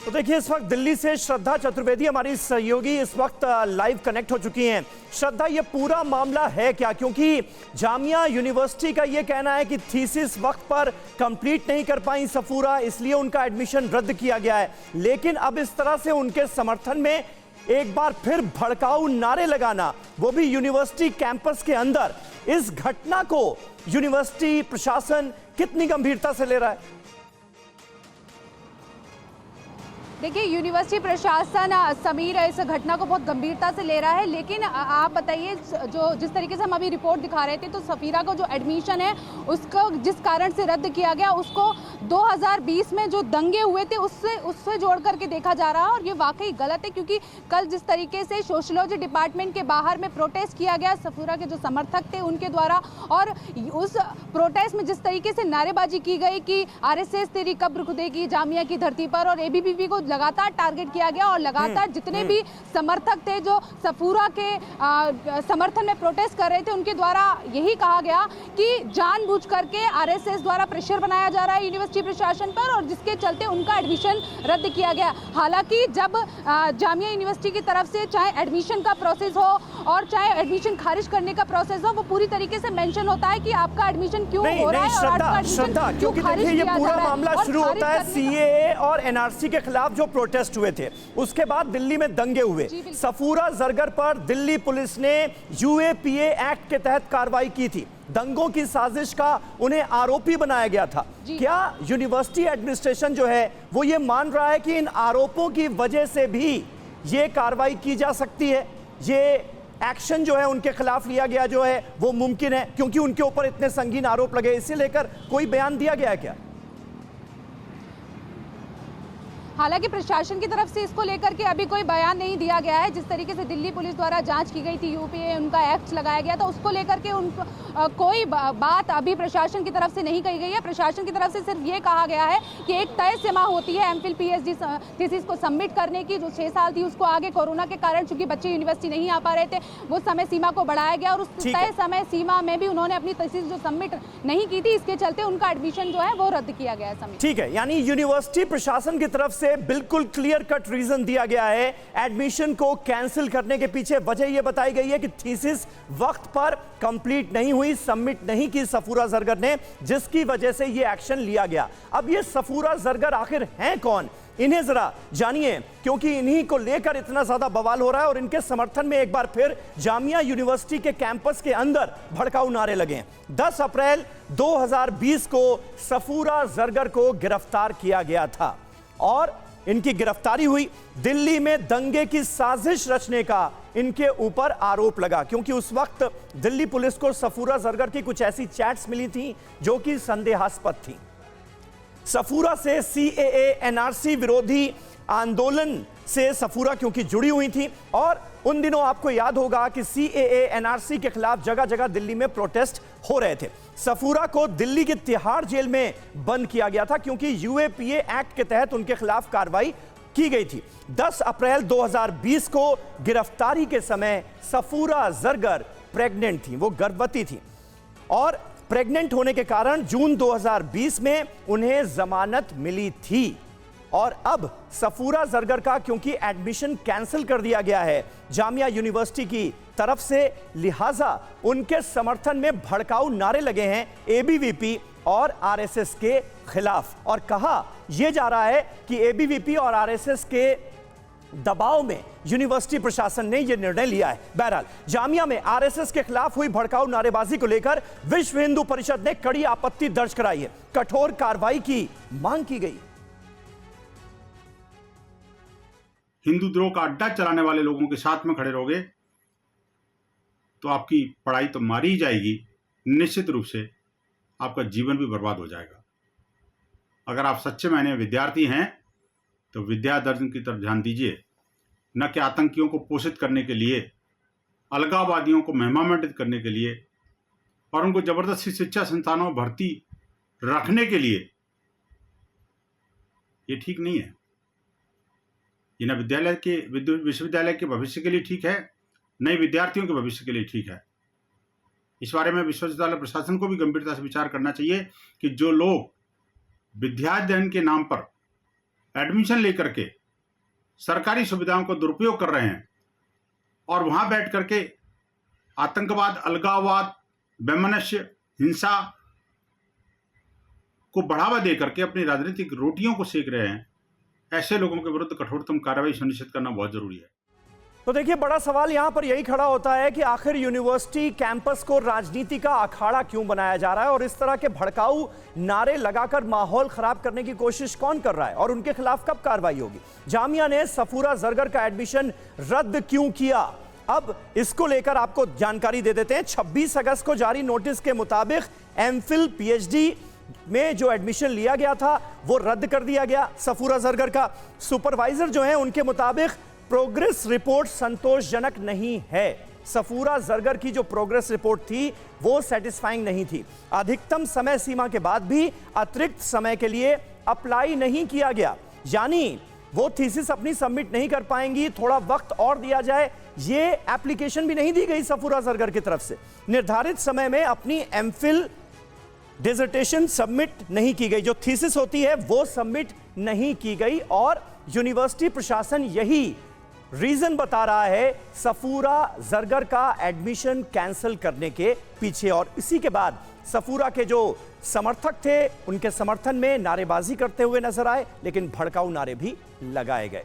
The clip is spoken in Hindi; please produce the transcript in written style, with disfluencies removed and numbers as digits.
तो देखिए, इस वक्त दिल्ली से श्रद्धा चतुर्वेदी हमारी सहयोगी इस वक्त लाइव कनेक्ट हो चुकी हैं। श्रद्धा, ये पूरा मामला है क्या? क्योंकि जामिया यूनिवर्सिटी का ये कहना है कि थीसिस वक्त पर कंप्लीट नहीं कर पाई सफूरा, इसलिए उनका एडमिशन रद्द किया गया है। लेकिन अब इस तरह से उनके समर्थन में एक बार फिर भड़काऊ नारे लगाना, वो भी यूनिवर्सिटी कैंपस के अंदर, इस घटना को यूनिवर्सिटी प्रशासन कितनी गंभीरता से ले रहा है? देखिए, यूनिवर्सिटी प्रशासन समीर इस घटना को बहुत गंभीरता से ले रहा है। लेकिन आप बताइए, जो जिस तरीके से हम अभी रिपोर्ट दिखा रहे थे, तो सफीरा को जो एडमिशन है उसको जिस कारण से रद्द किया गया, उसको 2020 में जो दंगे हुए थे उससे जोड़ करके देखा जा रहा है। और ये वाकई गलत है, क्योंकि कल जिस तरीके से सोशलॉजी डिपार्टमेंट के बाहर में प्रोटेस्ट किया गया सफीरा के जो समर्थक थे उनके द्वारा, और उस प्रोटेस्ट में जिस तरीके से नारेबाजी की गई कि आरएसएस तेरी कब्र खुदेगी जामिया की धरती पर, और एबीवीपी को लगातार टारगेट किया गया, और लगातार जितने भी समर्थक थे जो सफूरा के समर्थन में प्रोटेस्ट कर रहे थे, उनके द्वारा यही कहा गया कि जानबूझ करके आरएसएस द्वारा प्रेशर बनाया जा रहा है यूनिवर्सिटी प्रशासन पर, और जिसके चलते उनका एडमिशन रद्द किया गया। हालांकि जब जामिया यूनिवर्सिटी की तरफ से चाहे एडमिशन का प्रोसेस हो और चाहे एडमिशन खारिज करने का प्रोसेस हो, वो पूरी तरीके से मेंशन होता है कि आपका एडमिशन क्यों हो रहा है और आपका एडमिशन क्यों खारिज किया जा रहा है। पूरा मामला शुरू होता है सीएए और एनआरसी के खिलाफ जो प्रोटेस्ट हुए थे, उसके बाद दिल्ली में दंगे हुए। सफूरा जरगर पर दिल्ली पुलिस ने यूएपीए एक्ट के तहत कार्रवाई की थी। दंगों की साजिश का उन्हें आरोपी बनाया गया था। क्या यूनिवर्सिटी एडमिनिस्ट्रेशन जो है वो ये मान रहा है कि इन आरोपों की वजह से भी ये कार्रवाई की जा सकती है, ये एक्शन जो है उनके खिलाफ लिया गया जो है वो मुमकिन है, क्योंकि उनके ऊपर इतने संगीन आरोप लगे? इसे लेकर कोई बयान दिया गया है क्या? हालांकि प्रशासन की तरफ से इसको लेकर के अभी कोई बयान नहीं दिया गया है। जिस तरीके से दिल्ली पुलिस द्वारा जांच की गई थी, यूपीए उनका एक्ट लगाया गया था, उसको लेकर के उनको कोई बात अभी प्रशासन की तरफ से नहीं कही गई है। प्रशासन की तरफ से सिर्फ ये कहा गया है कि एक तय सीमा होती है एमफिल पीएचडी थीसिस को सबमिट करने की, जो 6 साल थी उसको आगे कोरोना के कारण चूंकि बच्चे यूनिवर्सिटी नहीं आ पा रहे थे, वो समय सीमा को बढ़ाया गया, और उस तय समय सीमा में भी उन्होंने अपनी थीसिस जो सबमिट नहीं की थी, इसके चलते उनका एडमिशन जो है वो रद्द किया गया है। ठीक है, यानी यूनिवर्सिटी प्रशासन की तरफ से बिल्कुल क्लियर कट रीजन दिया गया है एडमिशन को कैंसिल करने के पीछे। वजह यह बताई गई है कि थीसिस वक्त पर कंप्लीट नहीं हुई, सबमिट नहीं की सफूरा जरगर ने, जिसकी वजह से यह एक्शन लिया गया। अब ये सफूरा जरगर आखिर हैं कौन, इन्हें जरा जानिए, क्योंकि इन्हीं को लेकर इतना ज्यादा बवाल हो रहा है और इनके समर्थन में एक बार फिर जामिया यूनिवर्सिटी के कैंपस के अंदर भड़काऊ नारे लगे। 10 अप्रैल 2020 को सफूरा जरगर को गिरफ्तार किया गया था और इनकी गिरफ्तारी हुई। दिल्ली में दंगे की साजिश रचने का इनके ऊपर आरोप लगा, क्योंकि उस वक्त दिल्ली पुलिस को सफूरा जरगर की कुछ ऐसी चैट्स मिली थी जो कि संदेहास्पद थी। सफूरा से सीएए एनआरसी विरोधी आंदोलन से सफूरा क्योंकि जुड़ी हुई थी, और उन दिनों आपको याद होगा कि सीएए एनआरसी के खिलाफ जगह जगह दिल्ली में प्रोटेस्ट हो रहे थे। सफूरा को दिल्ली की तिहाड़ जेल में बंद किया गया था, क्योंकि यूएपीए एक्ट के तहत उनके खिलाफ कार्रवाई की गई थी। 10 अप्रैल 2020 को गिरफ्तारी के समय सफूरा जरगर प्रेग्नेंट थी, वो गर्भवती थी, और प्रेग्नेंट होने के कारण जून 2020 में उन्हें जमानत मिली थी। और अब सफूरा जरगर का क्योंकि एडमिशन कैंसिल कर दिया गया है जामिया यूनिवर्सिटी की तरफ से, लिहाजा उनके समर्थन में भड़काऊ नारे लगे हैं एबीवीपी और आरएसएस के खिलाफ, और कहा यह जा रहा है कि एबीवीपी और आरएसएस के दबाव में यूनिवर्सिटी प्रशासन ने यह निर्णय लिया है। बहरहाल, जामिया में आरएसएस के खिलाफ हुई भड़काऊ नारेबाजी को लेकर विश्व हिंदू परिषद ने कड़ी आपत्ति दर्ज कराई है, कठोर कार्रवाई की मांग की गई। हिंदू द्रोह का अड्डा चलाने वाले लोगों के साथ में खड़े रहोगे तो आपकी पढ़ाई तो मारी ही जाएगी, निश्चित रूप से आपका जीवन भी बर्बाद हो जाएगा। अगर आप सच्चे मायने में विद्यार्थी हैं तो विद्या दर्शन की तरफ ध्यान दीजिए, न कि आतंकियों को पोषित करने के लिए, अलगाववादियों को महिमामंडित करने के लिए और उनको जबरदस्ती शिक्षा संस्थानों में भर्ती रखने के लिए। ये ठीक नहीं है। ये न विद्यालय के विश्वविद्यालय के भविष्य के लिए ठीक है, नए विद्यार्थियों के भविष्य के लिए ठीक है। इस बारे में विश्वविद्यालय प्रशासन को भी गंभीरता से विचार करना चाहिए कि जो लोग विद्याध्ययन के नाम पर एडमिशन लेकर के सरकारी सुविधाओं का दुरुपयोग कर रहे हैं और वहां बैठ करके आतंकवाद, अलगाववाद, वैमनस्य, हिंसा को बढ़ावा दे करके अपनी राजनीतिक रोटियों को सेक रहे हैं, ऐसे लोगों के विरुद्ध कठोरतम कार्रवाई सुनिश्चित करना बहुत जरूरी है। तो देखिए, बड़ा सवाल यहां पर यही खड़ा होता है कि आखिर यूनिवर्सिटी कैंपस को राजनीति का अखाड़ा क्यों बनाया जा रहा है और इस तरह के भड़काऊ नारे लगाकर माहौल खराब करने की कोशिश कौन कर रहा है और उनके खिलाफ कब कार्रवाई होगी? जामिया ने सफूरा जरगर का एडमिशन रद्द क्यों किया? अब इसको लेकर आपको जानकारी दे देते हैं। 26 अगस्त को जारी नोटिस के मुताबिक एमफिल पीएचडी में जो एडमिशन लिया गया था वो रद्द कर दिया गया। सफूरा जरगर का सुपरवाइजर जो है उनके मुताबिक प्रोग्रेस रिपोर्ट संतोषजनक नहीं है। सफूरा जरगर की जो प्रोग्रेस रिपोर्ट थी वो सेटिस्फाइंग नहीं थी। अधिकतम समय सीमा के बाद भी अतिरिक्त समय के लिए अप्लाई नहीं किया गया, यानी वो थीसिस अपनी सबमिट नहीं कर पाएंगी, थोड़ा वक्त और दिया जाए, ये एप्लीकेशन भी नहीं दी गई सफूरा जरगर की तरफ से। निर्धारित समय में अपनी एमफिल डिसर्टेशन सबमिट नहीं की गई, जो थीसिस होती है वो सबमिट नहीं की गई और यूनिवर्सिटी प्रशासन यही रीजन बता रहा है सफूरा जरगर का एडमिशन कैंसिल करने के पीछे। और इसी के बाद सफूरा के जो समर्थक थे उनके समर्थन में नारेबाजी करते हुए नजर आए, लेकिन भड़काऊ नारे भी लगाए गए।